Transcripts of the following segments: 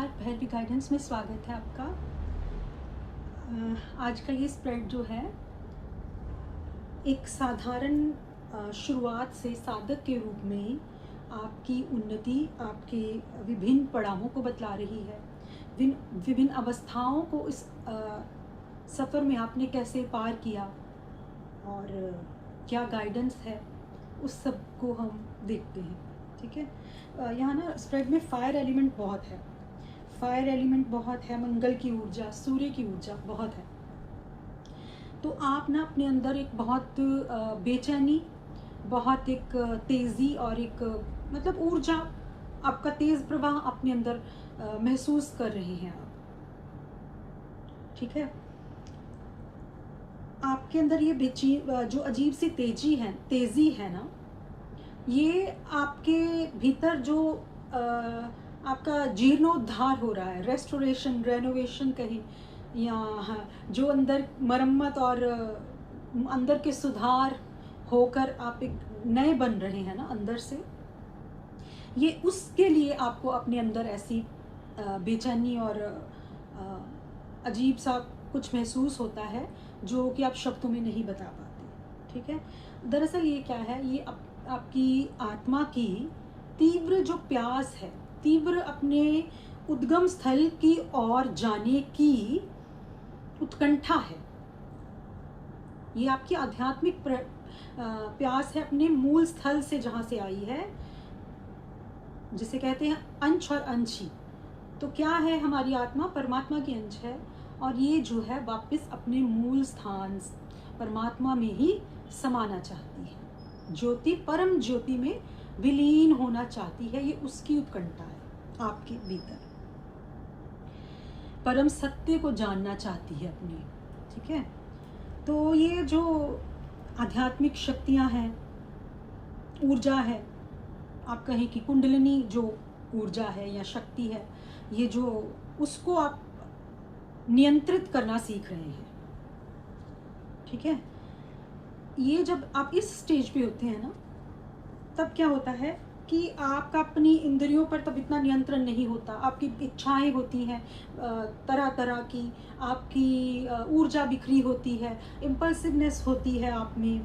Bhairavi guidance में स्वागत है आपका। आज का ये स्प्रेड जो है एक साधारण शुरुआत से साधक के रूप में आपकी उन्नति, आपके विभिन्न पड़ावों को बतला रही है। विभिन्न अवस्थाओं को इस सफ़र में आपने कैसे पार किया और क्या गाइडेंस है, उस सब को हम देखते हैं। ठीक है, यहाँ ना स्प्रेड में फायर एलिमेंट बहुत है, मंगल की ऊर्जा, सूर्य की ऊर्जा बहुत है। तो आप ना अपने अंदर एक बहुत बेचैनी, बहुत एक तेज़ी और एक मतलब ऊर्जा, आपका तेज़ प्रवाह अपने अंदर महसूस कर रहे हैं आप। ठीक है, आपके अंदर ये जो अजीब सी तेज़ी है ना, ये आपके भीतर जो आपका जीर्णोद्धार हो रहा है, रेस्टोरेशन, रेनोवेशन कहें, या जो अंदर मरम्मत और अंदर के सुधार होकर आप एक नए बन रहे हैं ना अंदर से, ये उसके लिए आपको अपने अंदर ऐसी बेचैनी और अजीब सा कुछ महसूस होता है जो कि आप शब्दों में नहीं बता पाते। ठीक है, दरअसल ये क्या है, ये आपकी आत्मा की तीव्र जो प्यास है, तीव्र अपने उद्गम स्थल की ओर जाने की उत्कंठा है। ये आपकी आध्यात्मिक प्यास है अपने मूल स्थल से, जहाँ से आई है, जिसे कहते हैं अंश और अंशी। तो क्या है, हमारी आत्मा परमात्मा की अंश है और ये जो है वापस अपने मूल स्थान परमात्मा में ही समाना चाहती है। ज्योति, परम ज्योति में विलीन होना चाहती है। ये उसकी उत्कंठा है आपके भीतर, परम सत्य को जानना चाहती है अपनी। ठीक है, तो ये जो आध्यात्मिक शक्तियां हैं, ऊर्जा है, आप कहें कि कुंडलिनी जो ऊर्जा है या शक्ति है, ये जो उसको आप नियंत्रित करना सीख रहे हैं। ठीक है, ये जब आप इस स्टेज पे होते हैं ना, तब क्या होता है कि आपका अपनी इंद्रियों पर तब इतना नियंत्रण नहीं होता। आपकी इच्छाएं होती हैं तरह तरह की, आपकी ऊर्जा बिखरी होती है, इम्पल्सिवनेस होती है आप में,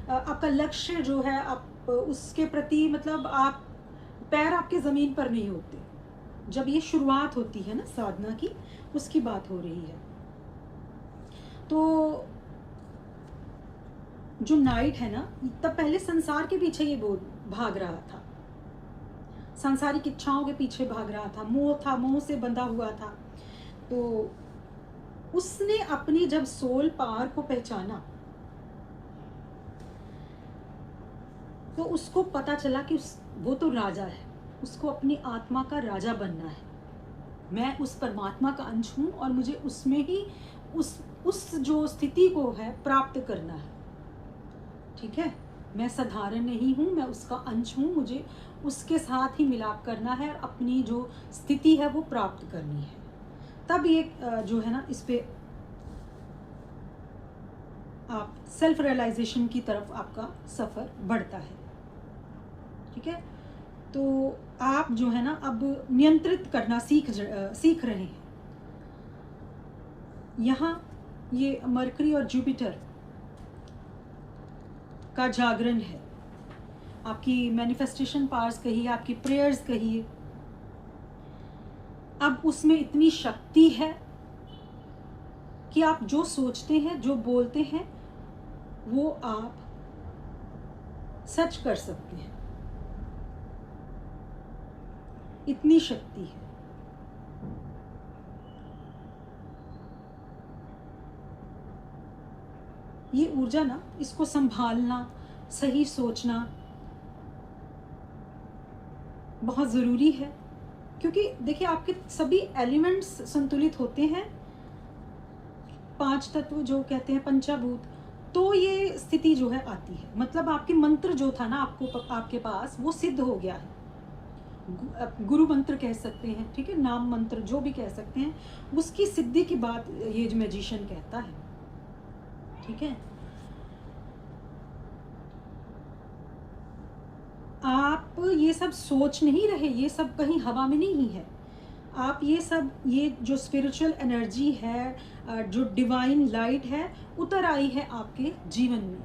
आपका लक्ष्य जो है आप उसके प्रति मतलब आप पैर आपके ज़मीन पर नहीं होते। जब ये शुरुआत होती है ना साधना की, उसकी बात हो रही है। तो जो नाइट है ना, तब पहले संसार के पीछे ये भाग रहा था, सांसारिक इच्छाओं के पीछे भाग रहा था, मोह से बंधा हुआ था। तो उसने अपनी जब सोल पावर को पहचाना, तो उसको पता चला कि वो तो राजा है, उसको अपनी आत्मा का राजा बनना है। मैं उस परमात्मा का अंश हूँ और मुझे उसमें ही उस जो स्थिति को है प्राप्त करना है। ठीक है, मैं साधारण नहीं हूँ, मैं उसका अंश हूँ, मुझे उसके साथ ही मिलाप करना है, अपनी जो स्थिति है वो प्राप्त करनी है। तब ये जो है ना, इस पे आप सेल्फ रियलाइजेशन की तरफ आपका सफ़र बढ़ता है। ठीक है, तो आप जो है ना अब नियंत्रित करना सीख रहे हैं। यहाँ ये मरकरी और जुपिटर का जागरण है। आपकी मैनिफेस्टेशन पावर्स कहिए, आपकी प्रेयर्स कहिए, अब उसमें इतनी शक्ति है कि आप जो सोचते हैं, जो बोलते हैं, वो आप सच कर सकते हैं। इतनी शक्ति है। ये ऊर्जा ना, इसको संभालना, सही सोचना बहुत ज़रूरी है, क्योंकि देखिए आपके सभी एलिमेंट्स संतुलित होते हैं, 5 तत्व जो कहते हैं, पंचभूत। तो ये स्थिति जो है आती है, मतलब आपके मंत्र जो था ना आपके पास, वो सिद्ध हो गया है। गुरु मंत्र कह सकते हैं, ठीक है, नाम मंत्र जो भी कह सकते हैं, उसकी सिद्धि की बात ये जो मैजिशियन कहता है। ठीक है, आप ये सब सोच नहीं रहे, ये सब कहीं हवा में नहीं है। आप ये सब, ये जो स्पिरिचुअल एनर्जी है, जो डिवाइन लाइट है, उतर आई है आपके जीवन में।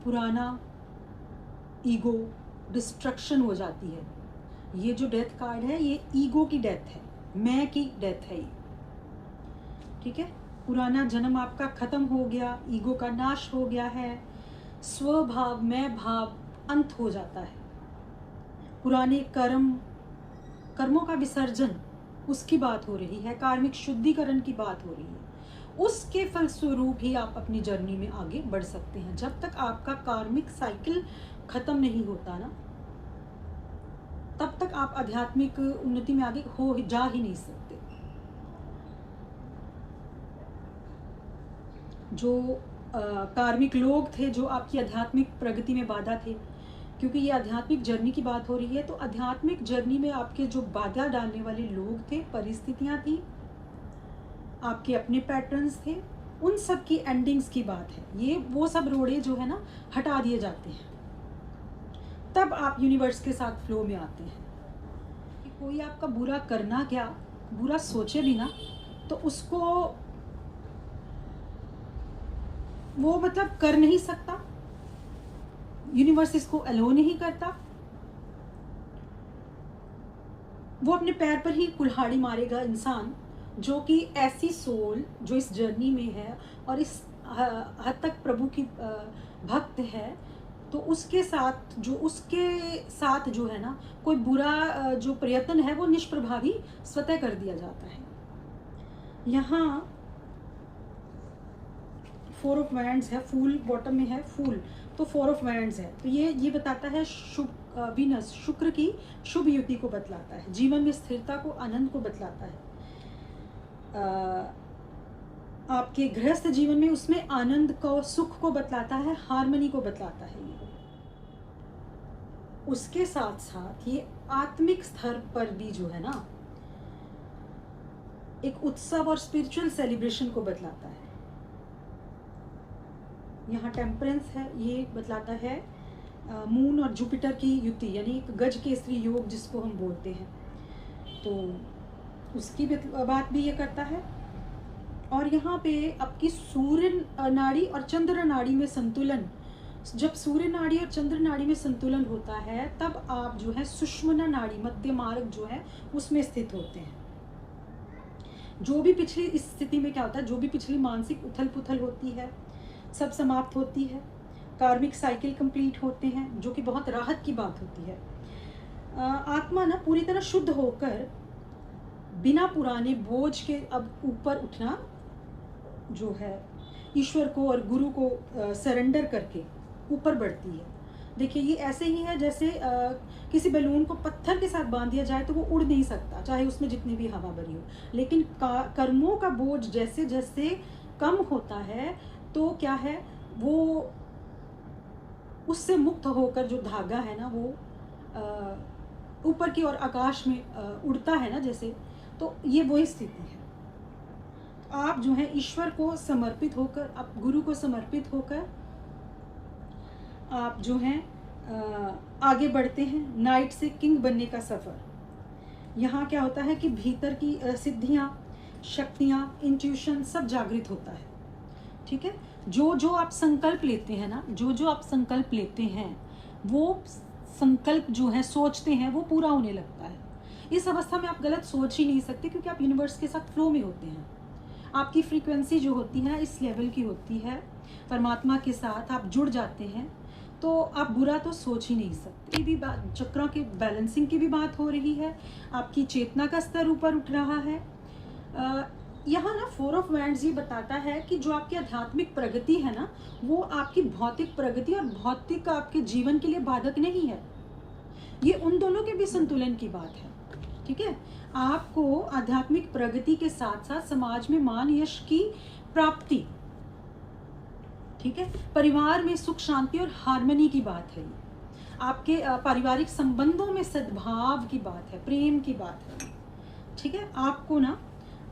पुराना ईगो डिस्ट्रक्शन हो जाती है। ये जो डेथ कार्ड है ये ईगो की डेथ है, मैं की डेथ है ये, ठीक है। पुराना जन्म आपका खत्म हो गया, ईगो का नाश हो गया है, स्वभाव मैं भाव अंत हो जाता है। पुराने कर्मों का विसर्जन, उसकी बात हो रही है, कार्मिक शुद्धिकरण की बात हो रही है। उसके फलस्वरूप ही आप अपनी जर्नी में आगे बढ़ सकते हैं। जब तक आपका कार्मिक साइकिल खत्म नहीं होता ना, तब तक आप आध्यात्मिक उन्नति में आगे जा ही नहीं सकते। जो कार्मिक लोग थे जो आपकी आध्यात्मिक प्रगति में बाधा थे, क्योंकि ये आध्यात्मिक जर्नी की बात हो रही है, तो आध्यात्मिक जर्नी में आपके जो बाधा डालने वाले लोग थे, परिस्थितियां थी, आपके अपने पैटर्न्स थे, उन सब की एंडिंग्स की बात है। ये वो सब रोड़े जो है ना हटा दिए जाते हैं, तब आप यूनिवर्स के साथ फ्लो में आते हैं। कि कोई आपका बुरा करना क्या, बुरा सोचे भी ना, तो उसको वो मतलब कर नहीं सकता, यूनिवर्स इसको अलो नहीं करता, वो अपने पैर पर ही कुल्हाड़ी मारेगा इंसान, जो कि ऐसी सोल जो इस जर्नी में है और इस हद तक प्रभु की भक्त है, तो उसके साथ जो है ना कोई बुरा जो प्रयत्न है वो निष्प्रभावी स्वतः कर दिया जाता है। यहाँ 4 ऑफ वैंड्स है, फूल बॉटम में है फूल, तो 4 ऑफ वैंड्स है, तो ये बताता है वीनस शुक्र की शुभ युति को बतलाता है, जीवन में स्थिरता को, आनंद को बतलाता है। आपके गृहस्थ जीवन में उसमें आनंद को, सुख को बतलाता है, हार्मनी को बतलाता है ये। उसके साथ साथ ये आत्मिक स्तर पर भी जो है ना एक उत्सव और स्पिरिचुअल सेलिब्रेशन को बतलाता है। यहाँ टेम्परेंस है, ये बतलाता है मून और जुपिटर की युति, यानी एक गज केसरी योग जिसको हम बोलते हैं, तो उसकी बात भी ये करता है। और यहाँ पे आपकी सूर्य नाड़ी और चंद्र नाड़ी में संतुलन, जब सूर्य नाड़ी और चंद्र नाड़ी में संतुलन होता है, तब आप जो है सुषुम्ना नाड़ी, मध्य मार्ग जो है उसमें स्थित होते हैं। जो भी पिछली इस स्थिति में क्या होता है, जो भी पिछली मानसिक उथल पुथल होती है सब समाप्त होती है, कार्मिक साइकिल कंप्लीट होते हैं, जो कि बहुत राहत की बात होती है। आत्मा ना पूरी तरह शुद्ध होकर बिना पुराने बोझ के अब ऊपर उठना जो है, ईश्वर को और गुरु को सरेंडर करके ऊपर बढ़ती है। देखिए ये ऐसे ही है जैसे किसी बैलून को पत्थर के साथ बांध दिया जाए तो वो उड़ नहीं सकता, चाहे उसमें जितनी भी हवा भरी हो, लेकिन कर्मों का बोझ जैसे जैसे कम होता है तो क्या है, वो उससे मुक्त होकर जो धागा है ना वो ऊपर की ओर आकाश में उड़ता है ना जैसे, तो ये वही स्थिति है। आप जो है ईश्वर को समर्पित होकर, आप गुरु को समर्पित होकर आप जो हैं आगे बढ़ते हैं, नाइट से किंग बनने का सफ़र। यहाँ क्या होता है कि भीतर की सिद्धियाँ, शक्तियाँ, इंट्यूशन सब जागृत होता है, ठीक है। जो जो आप संकल्प लेते हैं ना, जो जो आप संकल्प लेते हैं वो संकल्प जो है सोचते हैं वो पूरा होने लगता है। इस अवस्था में आप गलत सोच ही नहीं सकते, क्योंकि आप यूनिवर्स के साथ फ्लो में होते हैं। आपकी फ्रीक्वेंसी जो होती है इस लेवल की होती है, परमात्मा के साथ आप जुड़ जाते हैं, तो आप बुरा तो सोच ही नहीं सकते। भी बात चक्रों के बैलेंसिंग की भी बात हो रही है, आपकी चेतना का स्तर ऊपर उठ रहा है। यहाँ ना 4 ऑफ वैंड्स ये बताता है कि जो आपकी आध्यात्मिक प्रगति है ना, वो आपकी भौतिक प्रगति और भौतिक आपके जीवन के लिए बाधक नहीं है, ये उन दोनों के भी संतुलन की बात है, ठीक है। आपको आध्यात्मिक प्रगति के साथ साथ समाज में मान यश की प्राप्ति, ठीक है, परिवार में सुख शांति और हार्मनी की बात है, आपके पारिवारिक संबंधों में सद्भाव की बात है, प्रेम की बात है, ठीक है। आपको ना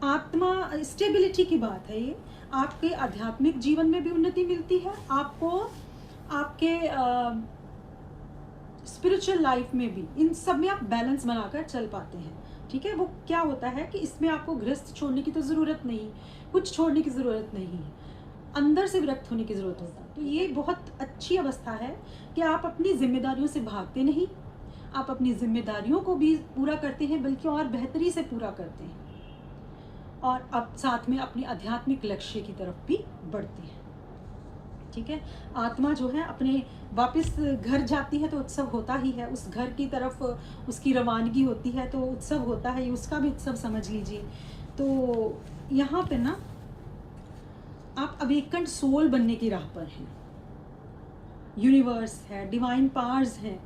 आत्मा स्टेबिलिटी की बात है, ये आपके आध्यात्मिक जीवन में भी उन्नति मिलती है, आपको आपके स्पिरिचुअल लाइफ में भी, इन सब में आप बैलेंस बनाकर चल पाते हैं। ठीक है, वो क्या होता है कि इसमें आपको गृहस्थ छोड़ने की तो ज़रूरत नहीं, कुछ छोड़ने की ज़रूरत नहीं है, अंदर से विरक्त होने की ज़रूरत होता है। तो ये बहुत अच्छी अवस्था है कि आप अपनी जिम्मेदारियों से भागते नहीं, आप अपनी जिम्मेदारियों को भी पूरा करते हैं, बल्कि और बेहतरी से पूरा करते हैं, और अब साथ में अपने आध्यात्मिक लक्ष्य की तरफ भी बढ़ते हैं। ठीक है, आत्मा जो है अपने वापस घर जाती है तो उत्सव होता ही है, उस घर की तरफ उसकी रवानगी होती है तो उत्सव होता है, ये उसका भी उत्सव समझ लीजिए। तो यहाँ पे ना आप अवेकन्ड सोल बनने की राह पर हैं। यूनिवर्स है, डिवाइन पावर्स हैं,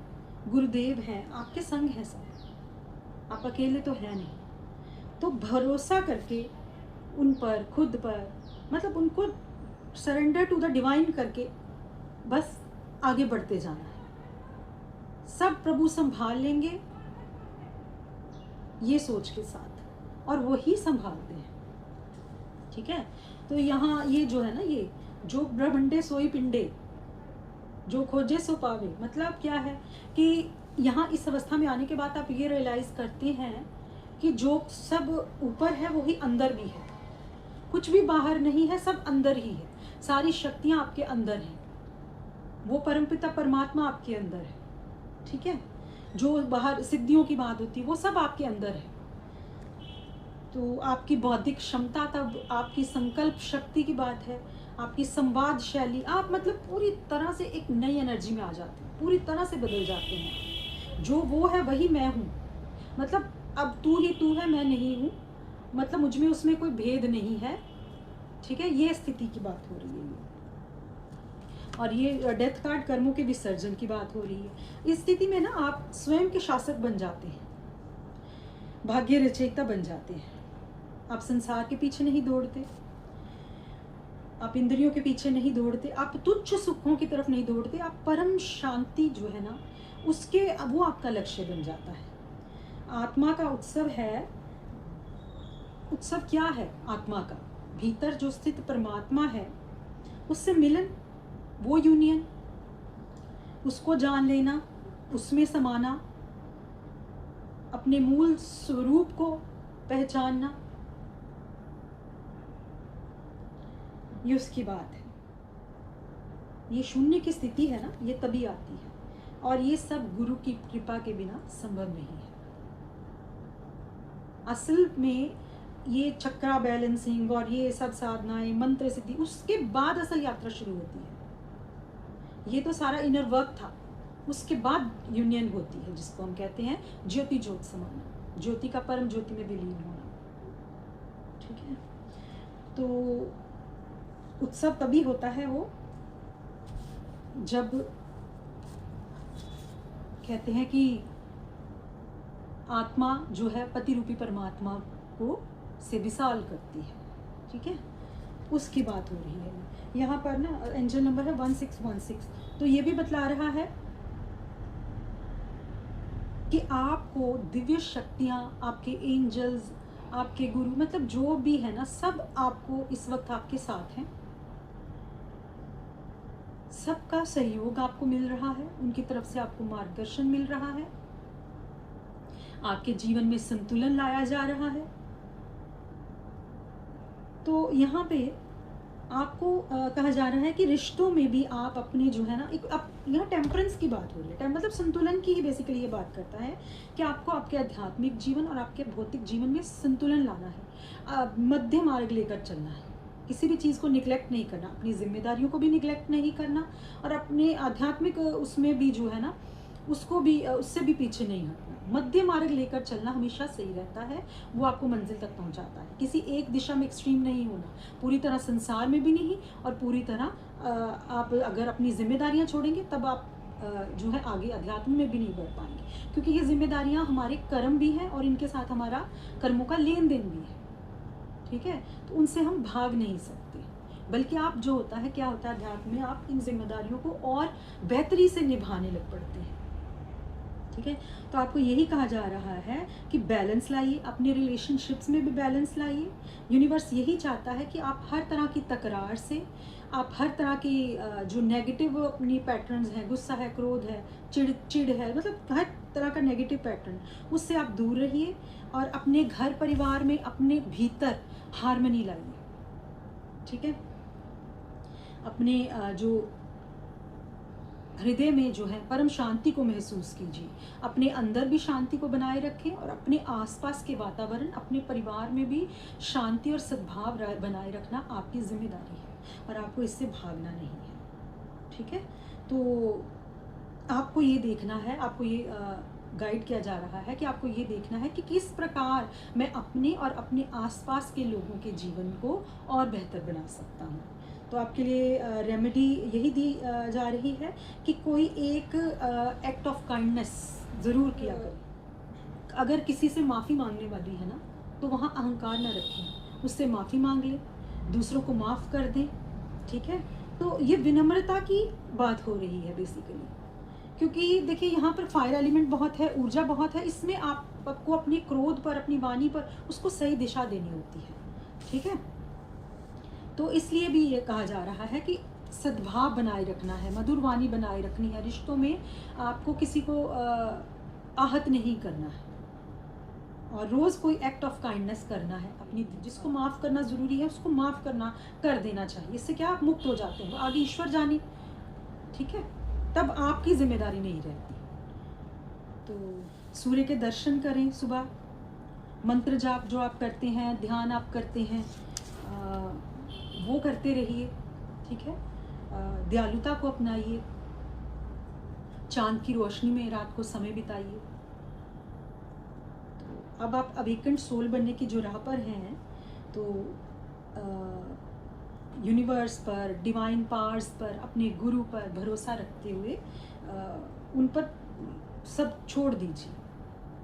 गुरुदेव हैं, आपके संग हैं सब, आप अकेले तो हैं नहीं। तो भरोसा करके उन पर, खुद पर, मतलब उनको सरेंडर टू द डिवाइन करके बस आगे बढ़ते जाना है। सब प्रभु संभाल लेंगे ये सोच के साथ, और वही संभालते हैं। ठीक है, तो यहाँ ये जो है ना, ये जो ब्रह्मंडे सोई पिंडे, जो खोजे सो पावे, मतलब क्या है कि यहाँ इस अवस्था में आने के बाद आप ये रियलाइज करते हैं कि जो सब ऊपर है वही अंदर भी है, कुछ भी बाहर नहीं है, सब अंदर ही है, सारी शक्तियाँ आपके अंदर हैं, वो परमपिता परमात्मा आपके अंदर है। ठीक है, जो बाहर सिद्धियों की बात होती है वो सब आपके अंदर है। तो आपकी बौद्धिक क्षमता, तब आपकी संकल्प शक्ति की बात है, आपकी संवाद शैली, आप मतलब पूरी तरह से एक नई एनर्जी में आ जाते हैं, पूरी तरह से बदल जाते हैं। जो वो है वही मैं हूँ, मतलब अब तू ही तू है, मैं नहीं हूँ, मतलब मुझ में उसमें कोई भेद नहीं है। ठीक है, ये स्थिति की बात हो रही है, और ये डेथ कार्ड कर्मों के विसर्जन की बात हो रही है। इस स्थिति में ना आप स्वयं के शासक बन जाते हैं, भाग्य रचयिता बन जाते हैं। आप संसार के पीछे नहीं दौड़ते, आप इंद्रियों के पीछे नहीं दौड़ते, आप तुच्छ सुखों की तरफ नहीं दौड़ते, आप परम शांति जो है ना उसके, वो आपका लक्ष्य बन जाता है। आत्मा का उत्सव है। उत्सव क्या है आत्मा का? भीतर जो स्थित परमात्मा है उससे मिलन, वो यूनियन, उसको जान लेना, उसमें समाना, अपने मूल स्वरूप को पहचानना, ये उसकी बात है। ये शून्य की स्थिति है ना, ये तभी आती है, और ये सब गुरु की कृपा के बिना संभव नहीं है। असल में ये चक्रा बैलेंसिंग और ये सब साधनाएं, मंत्र सिद्धि, उसके बाद असल यात्रा शुरू होती है। ये तो सारा इनर वर्क था, उसके बाद यूनियन होती है, जिसको हम कहते हैं ज्योति ज्योत समाना, ज्योति का परम ज्योति में विलीन होना। ठीक है, तो उत्सव तभी होता है वो जब कहते हैं कि आत्मा जो है पति रूपी परमात्मा को से विशाल करती है। ठीक है, उसकी बात हो रही है यहाँ पर ना। एंजल नंबर है 1616। तो ये भी बतला रहा है कि आपको दिव्य शक्तियाँ, आपके एंजल्स, आपके गुरु, मतलब जो भी है ना, सब आपको इस वक्त आपके साथ हैं। सबका सहयोग आपको मिल रहा है, उनकी तरफ से आपको मार्गदर्शन मिल रहा है, आपके जीवन में संतुलन लाया जा रहा है। तो यहाँ पे आपको कहा जा रहा है कि रिश्तों में भी आप अपने जो है ना, एक यहाँ टेम्परेंस की बात हो रही है, मतलब संतुलन की ही बेसिकली ये बात करता है कि आपको आपके आध्यात्मिक जीवन और आपके भौतिक जीवन में संतुलन लाना है, मध्य मार्ग लेकर चलना है, किसी भी चीज़ को निगलेक्ट नहीं करना, अपनी जिम्मेदारियों को भी निगलेक्ट नहीं करना, और अपने आध्यात्मिक उसमें भी जो है ना उसको भी, उससे भी पीछे नहीं हटना। मध्य मार्ग लेकर चलना हमेशा सही रहता है, वो आपको मंजिल तक पहुंचाता है। किसी एक दिशा में एक्सट्रीम नहीं होना, पूरी तरह संसार में भी नहीं, और पूरी तरह आप अगर अपनी जिम्मेदारियां छोड़ेंगे तब आप जो है आगे अध्यात्म में भी नहीं बढ़ पाएंगे, क्योंकि ये जिम्मेदारियां हमारे कर्म भी हैं और इनके साथ हमारा कर्मों का लेन देन भी है। ठीक है, तो उनसे हम भाग नहीं सकते, बल्कि आप जो होता है, क्या होता है अध्यात्म में, आप इन जिम्मेदारियों को और बेहतरी से निभाने लग पड़ते हैं। ठीक है। तो आपको यही कहा जा रहा है कि बैलेंस लाइए, अपने रिलेशनशिप्स में भी बैलेंस लाइए। यूनिवर्स यही चाहता है कि आप हर तरह की तकरार से, आप हर तरह की जो नेगेटिव अपनी पैटर्न्स हैं, गुस्सा है, क्रोध है, चिड़ है, मतलब हर तरह का नेगेटिव पैटर्न, उससे आप दूर रहिए और अपने घर परिवार में, अपने भीतर हार्मनी लाइए। ठीक है। अपने जो हृदय में जो है परम शांति को महसूस कीजिए। अपने अंदर भी शांति को बनाए रखें और अपने आसपास के वातावरण, अपने परिवार में भी शांति और सद्भाव बनाए रखना आपकी जिम्मेदारी है और आपको इससे भागना नहीं है। ठीक है। तो आपको ये देखना है, आपको ये गाइड किया जा रहा है कि आपको ये देखना है कि किस प्रकार मैं अपने और अपने आसपास के लोगों के जीवन को और बेहतर बना सकता हूँ। तो आपके लिए रेमेडी यही दी जा रही है कि कोई एक एक्ट ऑफ काइंडनेस ज़रूर किया करें। अगर किसी से माफ़ी मांगने वाली है ना, तो वहाँ अहंकार ना रखें, उससे माफ़ी मांग लें, दूसरों को माफ़ कर दें। ठीक है। तो ये विनम्रता की बात हो रही है बेसिकली, क्योंकि देखिए यहाँ पर फायर एलिमेंट बहुत है, ऊर्जा बहुत है, इसमें आपको अपने क्रोध पर, अपनी वाणी पर उसको सही दिशा देनी होती है। ठीक है। तो इसलिए भी ये कहा जा रहा है कि सद्भाव बनाए रखना है, मधुर वाणी बनाए रखनी है, रिश्तों में आपको किसी को आहत नहीं करना है और रोज़ कोई एक्ट ऑफ काइंडनेस करना है। अपनी जिसको माफ़ करना ज़रूरी है उसको माफ़ कर देना चाहिए। इससे क्या आप मुक्त हो जाते हैं, आगे ईश्वर जाने। ठीक है। तब आपकी जिम्मेदारी नहीं रहती। तो सूर्य के दर्शन करें सुबह, मंत्र जाप जो आप करते हैं, ध्यान आप करते हैं, वो करते रहिए। ठीक है। दयालुता को अपनाइए, चांद की रोशनी में रात को समय बिताइए। तो अब आप अवेकेंड सोल बनने की जो राह पर हैं, तो यूनिवर्स पर, डिवाइन पावर्स पर, अपने गुरु पर भरोसा रखते हुए उन पर सब छोड़ दीजिए।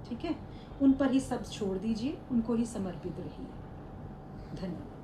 ठीक है। उन पर ही सब छोड़ दीजिए, उनको ही समर्पित रहिए। धन्यवाद।